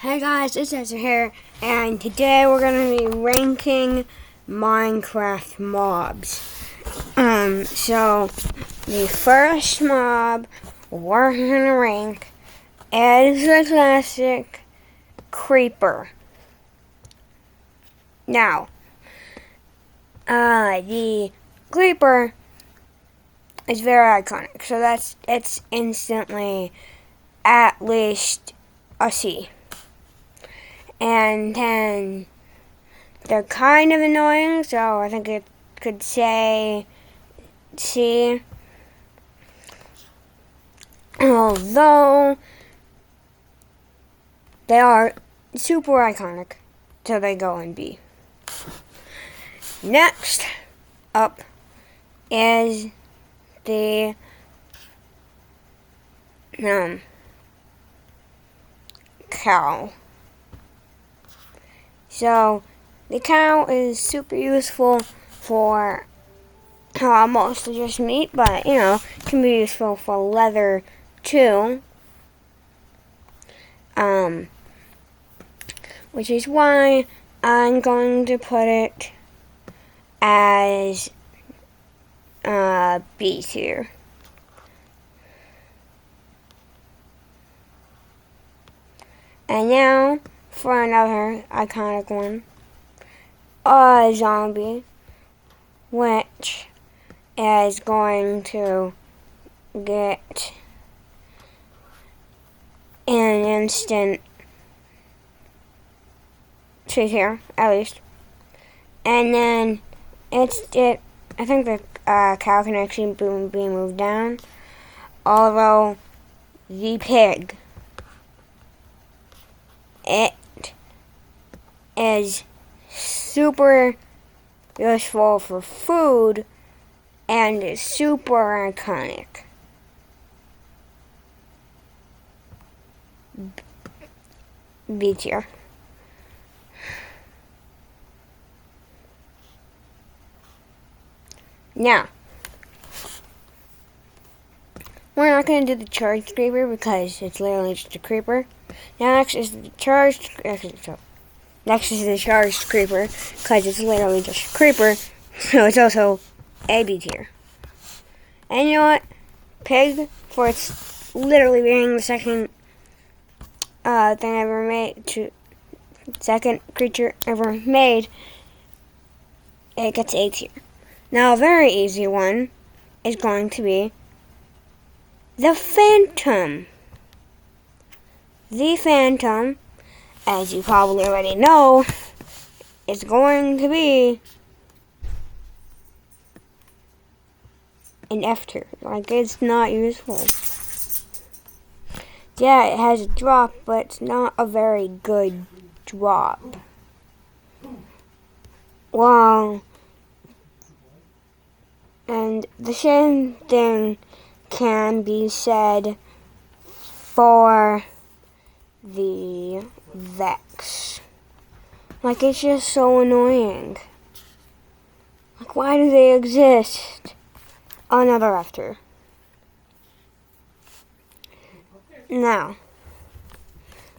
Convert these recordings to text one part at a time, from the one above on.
Hey guys, it's Ezra here, and today we're going to be ranking Minecraft mobs. So the first mob we're going to rank is the classic Creeper. Now, the Creeper is very iconic, so it's instantly at least a C. And then they're kind of annoying, so I think it could say C. Although they are super iconic, so they go in B. Next up is the cow. So the cow is super useful for mostly just meat, but can be useful for leather too. Which is why I'm going to put it as B tier. And now for another iconic one, a zombie, which is going to get an instant C here, at least. And then I think the cow can actually be moved down, although the pig, it is super useful for food and is super iconic. B tier. Now, we're not going to do the charged creeper because it's literally just a creeper. Now next is the charged creeper because it's literally just a creeper, so it's also a B tier. And you know what? Pig, for its literally being the second second creature ever made, it gets A tier. Now a very easy one is going to be the Phantom. The Phantom, as you probably already know, is going to be an F tier. Like, it's not useful. Yeah, it has a drop, but it's not a very good drop. Well, and the same thing can be said for the Vex. Like, it's just so annoying. Like, why do they exist? Another F tier. Now,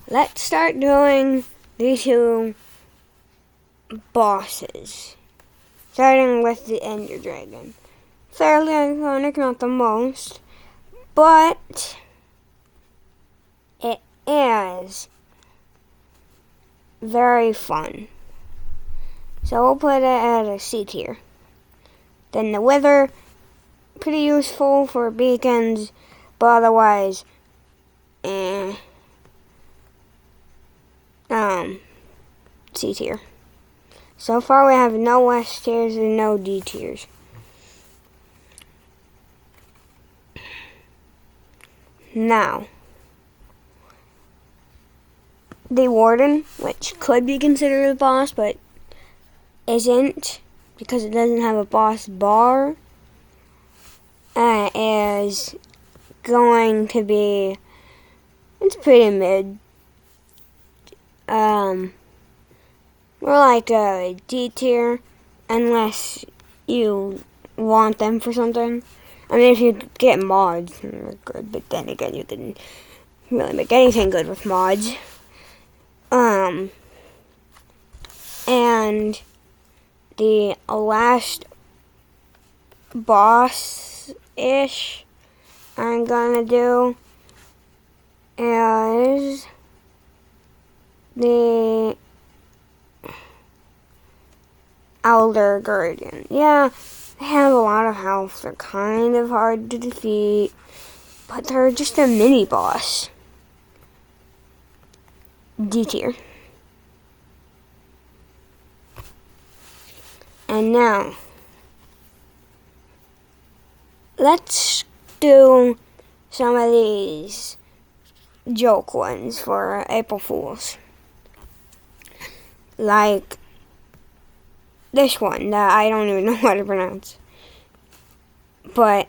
let's start doing these two bosses. Starting with the Ender Dragon. Fairly iconic, not the most, but it is very fun. So we'll put it at a C tier. Then the Wither, pretty useful for beacons, but otherwise, C tier. So far we have no S tiers and no D tiers. Now, the Warden, which could be considered a boss, but isn't because it doesn't have a boss bar, is going to be, it's pretty mid. We're like a D tier, unless you want them for something. I mean, if you get mods, they're good, but then again, you can really make anything good with mods. And the last boss-ish I'm gonna do is the Elder Guardian. Yeah, they have a lot of health. They're kind of hard to defeat, but they're just a mini boss. D tier. And now, let's do some of these joke ones for April Fools. Like this one that I don't even know how to pronounce. But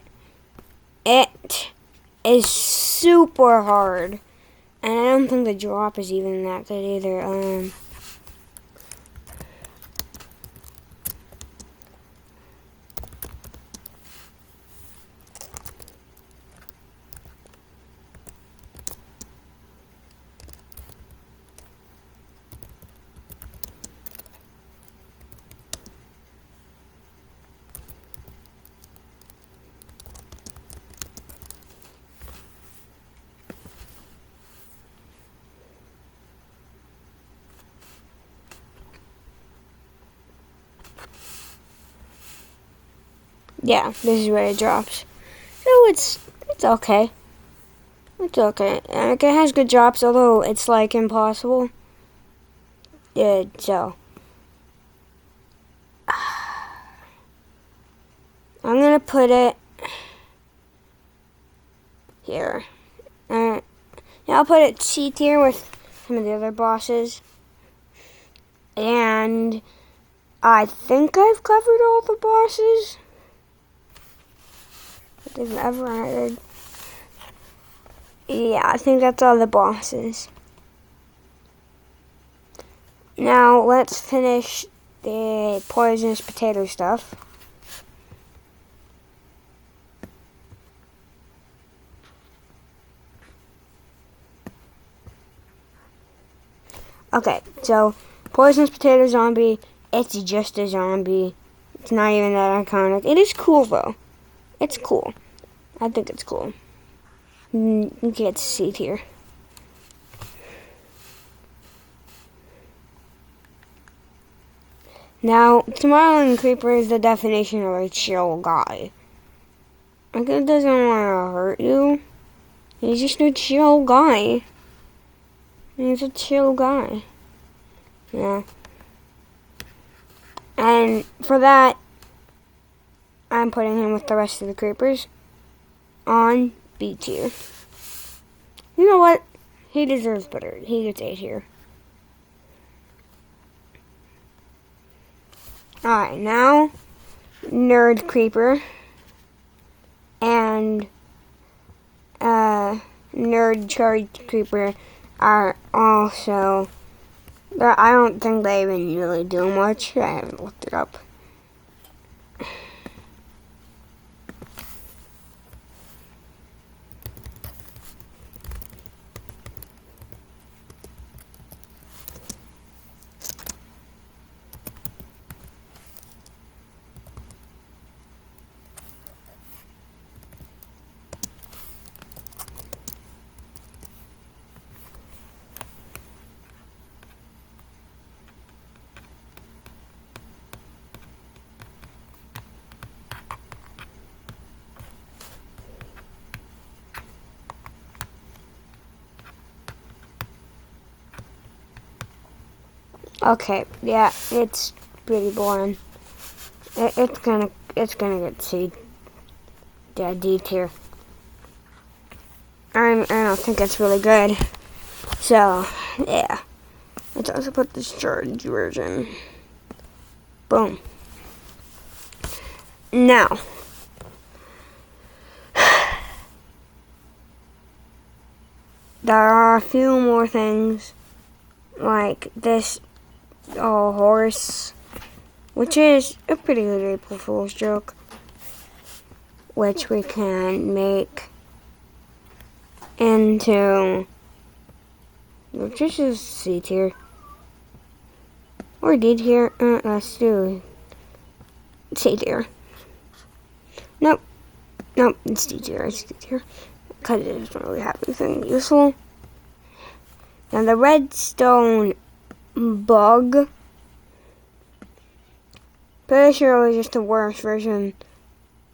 it is super hard. And I don't think the drop is even that good either. Yeah, this is where it drops. So it's okay. It's okay. Like, it has good drops, although it's like impossible. Yeah, so I'm gonna put it here. Yeah, I'll put it C tier with some of the other bosses. And I think I've covered all the bosses that they've ever added. Yeah, I think that's all the bosses. Now let's finish the poisonous potato stuff. Okay, so poisonous potato zombie, it's just a zombie. It's not even that iconic. It is cool though. It's cool. I think it's cool. You can't see it here. Now, Tomorrowland Creeper is the definition of a chill guy. Like, it doesn't want to hurt you. He's just a chill guy. He's a chill guy. Yeah. And for that, I'm putting him with the rest of the creepers on B tier. You know what? He deserves better. He gets A tier. Alright, now Nerd Creeper and Nerd Charge Creeper are also, I don't think they even really do much. I haven't looked it up. Okay, yeah, it's pretty boring. It's gonna get C. Yeah, D tier. I don't think it's really good. So, yeah. Let's also put this charge version. Boom. Now, there are a few more things, like this horse, which is a pretty good April Fool's joke, which we can make into which is just C tier. Or D tier. Let's do C tier. Nope. Nope, it's D tier. It's D tier. Because it doesn't really have anything useful. Now the redstone bug. Pretty sure it was just a worse version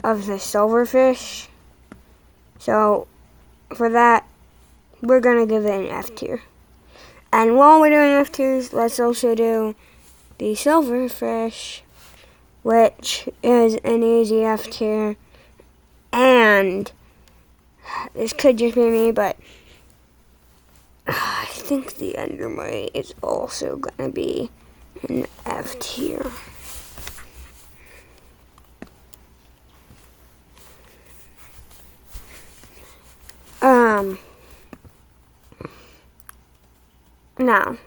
of the silverfish. So for that, we're gonna give it an F tier. And while we're doing F tiers, let's also do the silverfish, which is an easy F tier. And this could just be me, but I think the endermite is also gonna be an F tier. Now,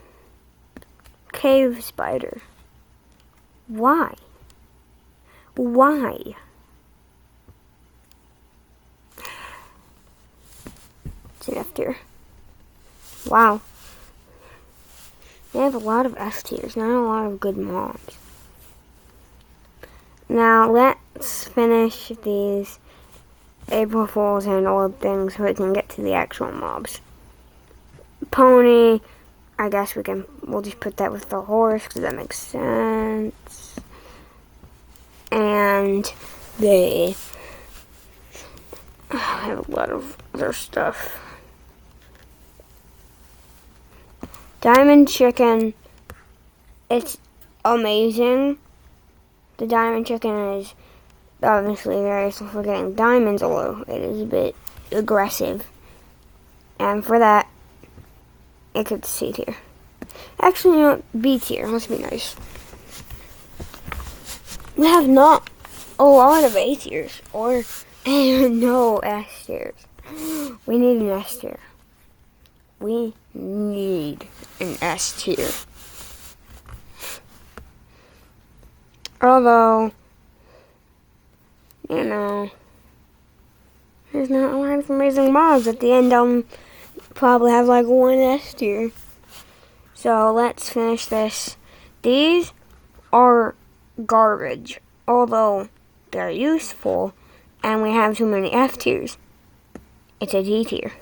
cave spider. Why? Why? It's an F tier. Wow. They have a lot of F tiers, not a lot of good mobs. Now, let's finish these April Fools and old things so we can get to the actual mobs. Pony, I guess we'll just put that with the horse because that makes sense. And they have a lot of other stuff. Diamond chicken, it's amazing. The diamond chicken is obviously very useful for getting diamonds, although it is a bit aggressive. And for that, it could C tier. Actually, you know what? B tier. Let's be nice. We have not a lot of A tiers or no S tiers. We need an S tier. We need an S tier. Although, you know, there's not a lot of amazing mobs. At the end, I'll probably have like one S tier. So let's finish this. These are garbage, although they're useful, and we have too many F tiers. It's a D tier.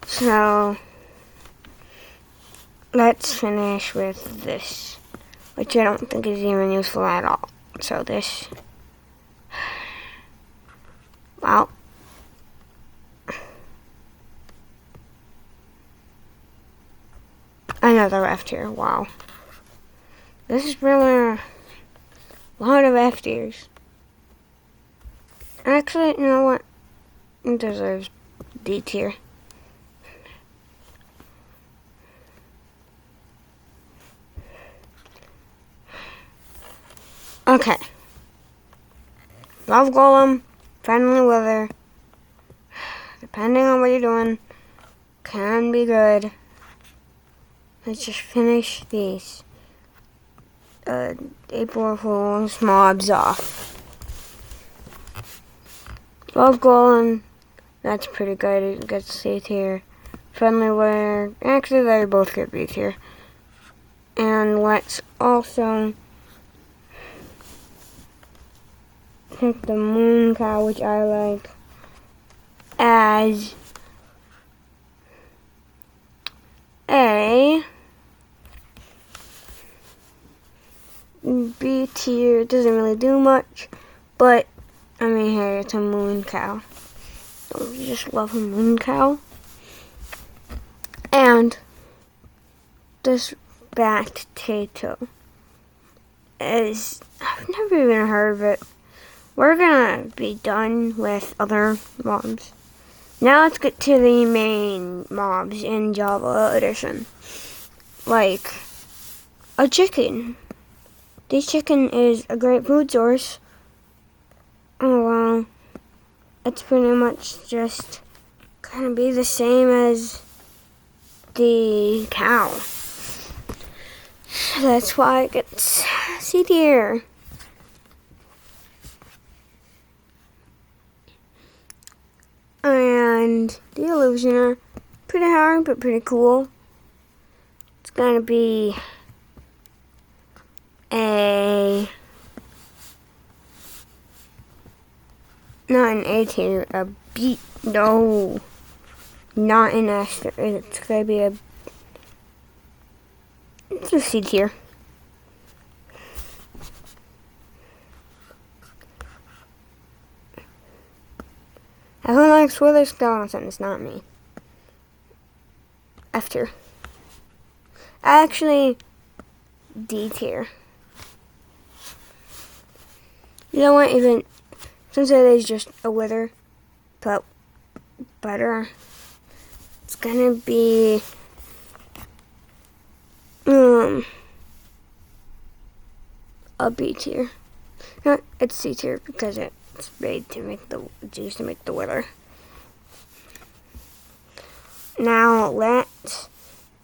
So let's finish with this, which I don't think is even useful at all. So this, well, another F tier. Wow, this is really a lot of F tiers. Actually, you know what? It deserves D tier. Okay. Love Golem, Friendly Wither, depending on what you're doing, can be good. Let's just finish these April Fools mobs off. Love Golem, that's pretty good. It gets C tier. Friendly Wither, actually they both get B tier. And let's also pick the moon cow, which I like, as a B tier. It doesn't really do much, but I mean, hey, it's a moon cow. Don't you just love a moon cow? And this potato is, I've never even heard of it. We're gonna be done with other mobs. Now let's get to the main mobs in Java Edition. Like a chicken. This chicken is a great food source. Oh well, it's pretty much just gonna be the same as the cow. That's why it gets C tier. And the Illusioner, pretty hard but pretty cool. It's gonna be not an A tier, a B. No, not an S tier. It's gonna be it's a C tier. Everyone likes Wither Skeleton, it's not me. F tier. Actually, D tier. You know what, even since it is just a Wither, but better, it's gonna be a B tier. No, it's C tier because it's made to make it's used to make the Wither. Now let's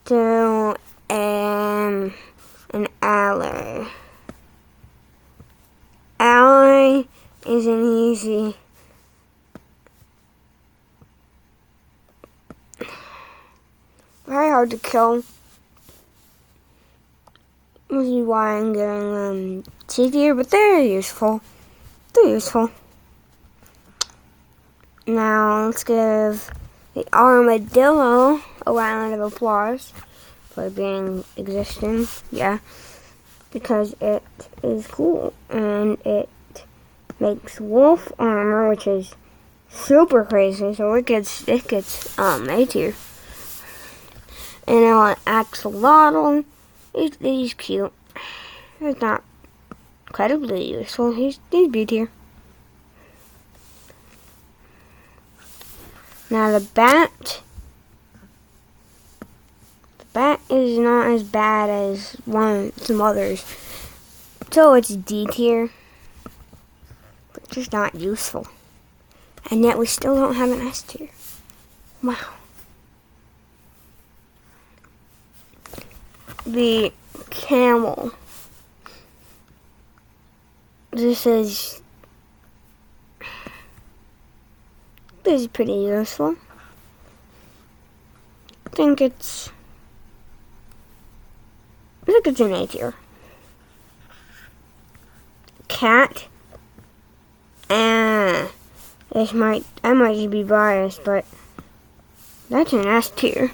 do an ally. Ally is an easy. Very hard to kill. This is why I'm getting C tier, but they're useful. They're useful. Now let's give the Armadillo a round of applause for being existing. Yeah, because it is cool and it makes wolf armor, which is super crazy. So it gets A tier. And now Axolotl. He's cute. He's not incredibly useful. He's B tier. Now the bat. The bat is not as bad as some others. So it's D tier. But just not useful. And yet we still don't have an S tier. Wow. The camel. This is pretty useful. I think it's an A tier. Cat. I might just be biased, but that's an S tier.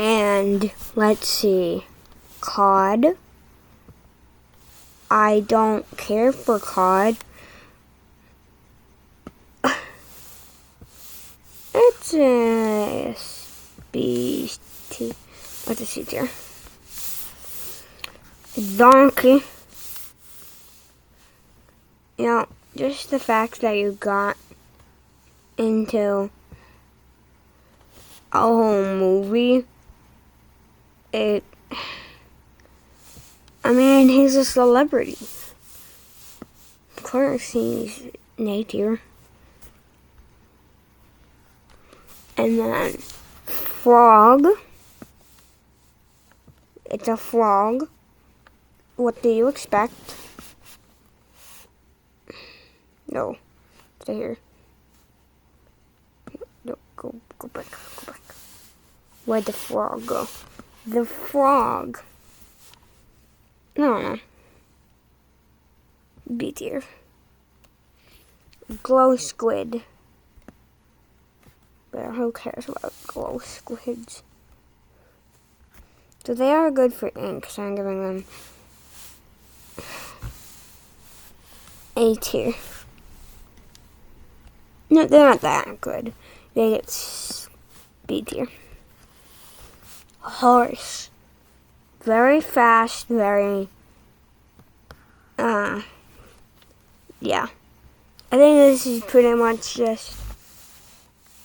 And let's see, cod. I don't care for cod. It's a B tier. What's a C tier? Donkey. You know, just the fact that you got into a whole movie, he's a celebrity. Of course he's an A tier. And then frog. It's a frog. What do you expect? No. Stay here. No, go back. Where'd the frog go? The frog. No. B tier. Glow squid. But who cares about glow squids? So they are good for ink, so I'm giving them A tier. No, they're not that good. They get B tier. Horse. Very fast, very yeah. I think this is pretty much just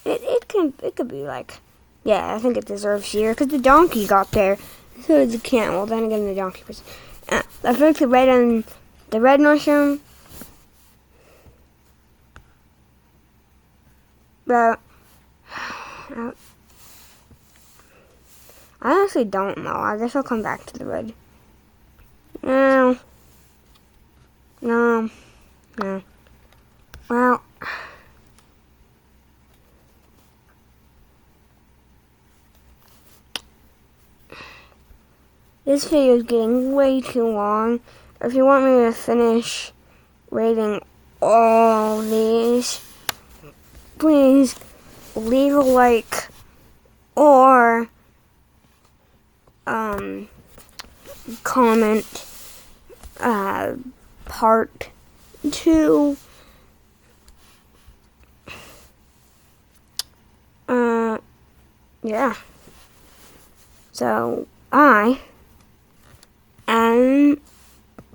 it could be like, yeah, I think it deserves here because the donkey got there. So did the camel. Then again, the donkey was. I think the red mushroom. But I honestly don't know. I guess I'll come back to the red. No. No. No. Well. This video is getting way too long. If you want me to finish rating all these, please leave a like or comment part 2. Yeah. So I am